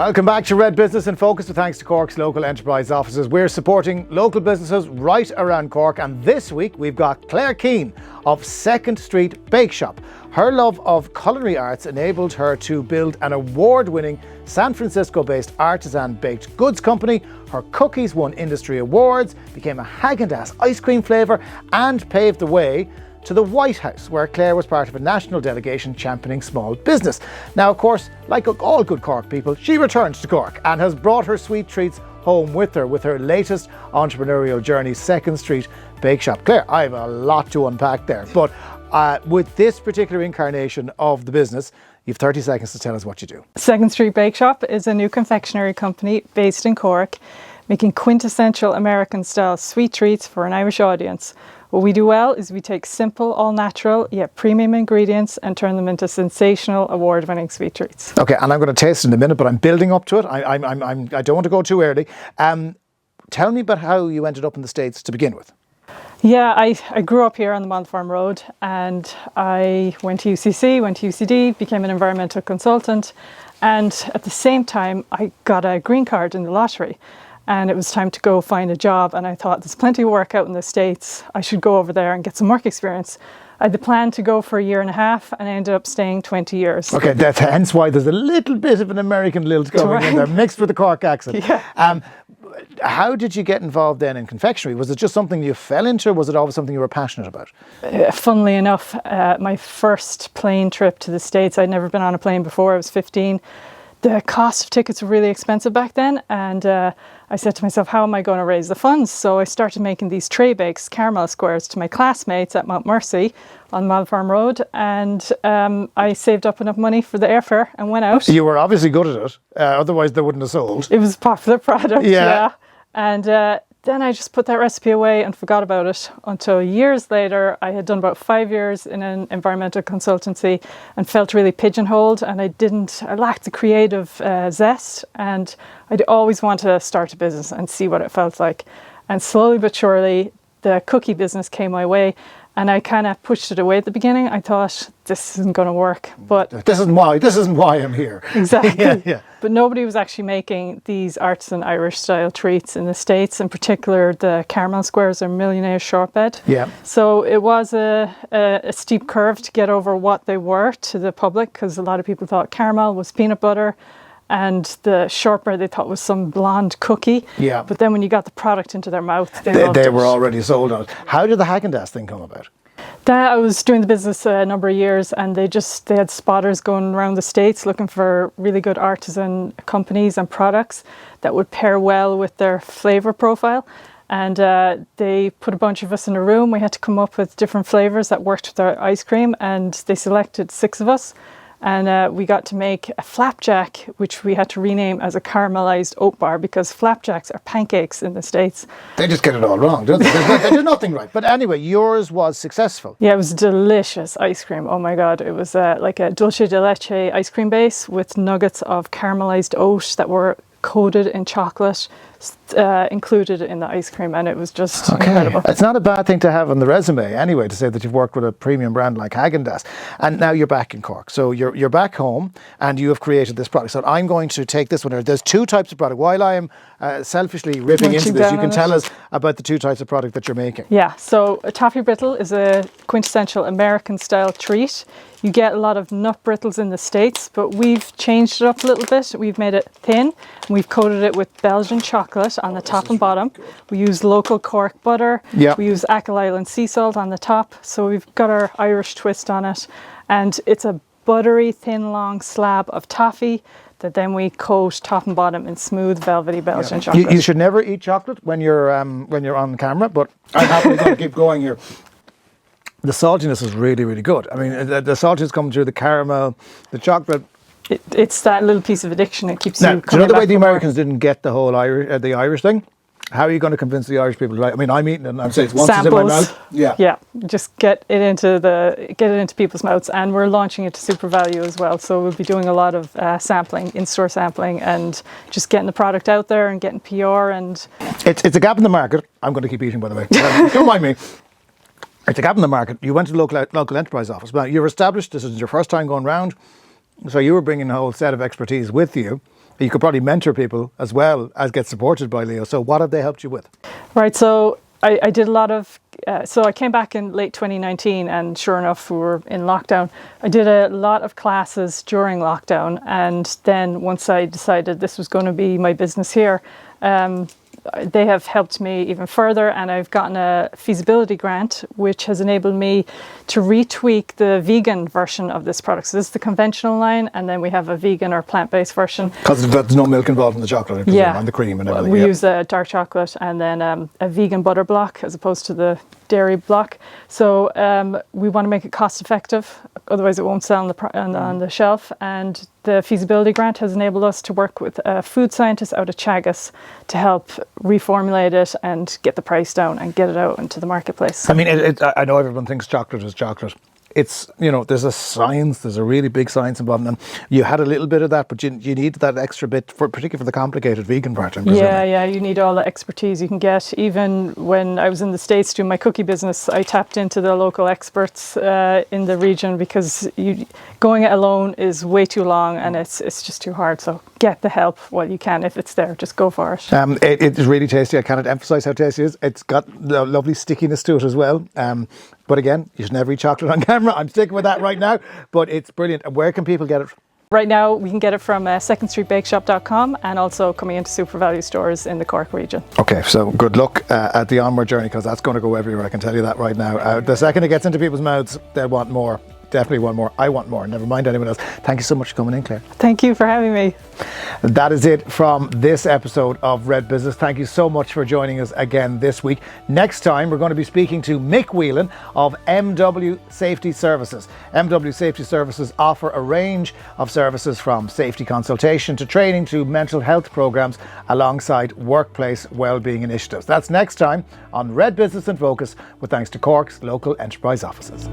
Welcome back to Red Business in Focus with thanks to Cork's local enterprise offices. We're supporting local businesses right around Cork, and this week we've got Claire Keane of 2nd Street Bakeshop. Her love of culinary arts enabled her to build an award-winning San Francisco-based artisan baked goods company. Her cookies won industry awards, became a Häagen Dazs ice cream flavour, and paved the way to the White House, where Claire was part of a national delegation championing small business. Now, of course, like all good Cork people, she returned to Cork and has brought her sweet treats home with her latest entrepreneurial journey, 2nd Street Bakeshop. Claire, I have a lot to unpack there, but with this particular incarnation of the business, you have 30 seconds to tell us what you do. 2nd Street Bakeshop is a new confectionery company based in Cork, making quintessential American-style sweet treats for an Irish audience. What we do well is we take simple, all-natural, yet premium ingredients and turn them into sensational, award-winning sweet treats. Okay, and I'm going to taste in a minute, but I'm building up to it. I don't want to go too early. Tell me about how you ended up in the States to begin with. Yeah, I grew up here on the Mall Farm Road, and I went to UCC, went to UCD, became an environmental consultant, and at the same time I got a green card in the lottery. And it was time to go find a job, and I thought there's plenty of work out in the States. I should go over there and get some work experience. I had the plan to go for a year and a half, and I ended up staying 20 years. Okay, that's hence why there's a little bit of an American lilt going in there, mixed with the Cork accent. Yeah. How did you get involved then in confectionery? Was it just something you fell into, or was it always something you were passionate about? Funnily enough, my first plane trip to the States, I'd never been on a plane before. I was 15. The cost of tickets were really expensive back then, and I said to myself, how am I going to raise the funds? So I started making these tray bakes, caramel squares, to my classmates at Mount Mercy on Mall Farm Road, and I saved up enough money for the airfare and went out. You were obviously good at it, otherwise they wouldn't have sold. It was a popular product, yeah. And then I just put that recipe away and forgot about it until years later. I had done about 5 years in an environmental consultancy and felt really pigeonholed, and I lacked the creative zest, and I'd always want to start a business and see what it felt like. And slowly but surely, the cookie business came my way, and I kind of pushed it away at the beginning. I thought, this isn't going to work. But this isn't why I'm here. Exactly. Yeah. But nobody was actually making these artisan Irish style treats in the States. In particular, the caramel squares are millionaire shortbread. Yeah. So it was a steep curve to get over what they were to the public, because a lot of people thought caramel was peanut butter, and the shortbread they thought was some blonde cookie. Yeah. But then when you got the product into their mouth, they were already sold on it. How did the Häagen Dazs thing come about? I was doing the business a number of years, and they had spotters going around the States looking for really good artisan companies and products that would pair well with their flavour profile. And they put a bunch of us in a room. We had to come up with different flavours that worked with our ice cream, and they selected 6 of us. And we got to make a flapjack, which we had to rename as a caramelized oat bar, because flapjacks are pancakes in the States. They just get it all wrong, don't they? They do nothing right. But anyway, yours was successful. Yeah, it was delicious ice cream. Oh my God. It was like a dulce de leche ice cream base with nuggets of caramelized oat that were coated in chocolate, included in the ice cream, and it was just incredible. It's not a bad thing to have on the resume anyway, to say that you've worked with a premium brand like Häagen Dazs. And now you're back in Cork, so you're back home and you have created this product. So I'm going to take this one here. There's 2 types of product. While I am selfishly ripping into this, you can tell us about the 2 types of product that you're making. Yeah, so a toffee brittle is a quintessential American style treat. You get a lot of nut brittles in the States, but we've changed it up a little bit. We've made it thin, and we've coated it with Belgian chocolate on the top and bottom. We use local Cork butter. We use Achill Island sea salt on the top. So we've got our Irish twist on it. And it's a buttery, thin, long slab of toffee that then we coat top and bottom in smooth, velvety Belgian chocolate. You should never eat chocolate when you're on camera, but I'm happily going to keep going here. The saltiness is really, really good. I mean, the saltiness coming through the caramel, the chocolate. It's that little piece of addiction. It keeps you coming back. Do you know the way the Americans didn't get the whole Irish thing? How are you going to convince the Irish people to like? I mean, I'm eating it and I'm saying once it's in my mouth. Yeah. Just get it into people's mouths, and we're launching it to Super Value as well. So we'll be doing a lot of sampling, in-store sampling, and just getting the product out there and getting PR. And it's a gap in the market. I'm going to keep eating, by the way. Don't mind me. It's a gap in the market. You went to the local enterprise office. Now, you're established. This is your first time going round. So you were bringing a whole set of expertise with you. You could probably mentor people as well as get supported by Leo. So what have they helped you with? Right, so I did a lot of, so I came back in late 2019 and sure enough we were in lockdown. I did a lot of classes during lockdown, and then once I decided this was going to be my business here, they have helped me even further, and I've gotten a feasibility grant which has enabled me to retweak the vegan version of this product. So this is the conventional line, and then we have a vegan or plant-based version. Because there's no milk involved in the chocolate, I presume, yeah, and the cream and everything. We use a dark chocolate and then a vegan butter block as opposed to the dairy block. So we want to make it cost effective, otherwise it won't sell on the shelf. And the feasibility grant has enabled us to work with a food scientist out of Chagas to help reformulate it and get the price down and get it out into the marketplace. I mean, I know everyone thinks chocolate is chocolate. It's, you know, there's a really big science involved, and you had a little bit of that, but you need that extra bit, particularly for the complicated vegan part, I'm presuming. Yeah, you need all the expertise you can get. Even when I was in the States doing my cookie business, I tapped into the local experts in the region, because going it alone is way too long and it's just too hard. So get the help while you can. If it's there, just go for it. It is really tasty. I cannot emphasize how tasty it is. It's got a lovely stickiness to it as well. But again, you should never eat chocolate on camera. I'm sticking with that right now. But it's brilliant. And where can people get it? Right now, we can get it from secondstreetbakeshop.com and also coming into Super Value stores in the Cork region. Okay, so good luck at the onward journey, because that's going to go everywhere. I can tell you that right now. The second it gets into people's mouths, they'll want more. Definitely want more. I want more. Never mind anyone else. Thank you so much for coming in, Claire. Thank you for having me. That is it from this episode of Red Business. Thank you so much for joining us again this week. Next time, we're going to be speaking to Mick Whelan of MW Safety Services. MW Safety Services offer a range of services from safety consultation to training to mental health programs alongside workplace wellbeing initiatives. That's next time on Red Business in Focus, with thanks to Cork's local enterprise offices.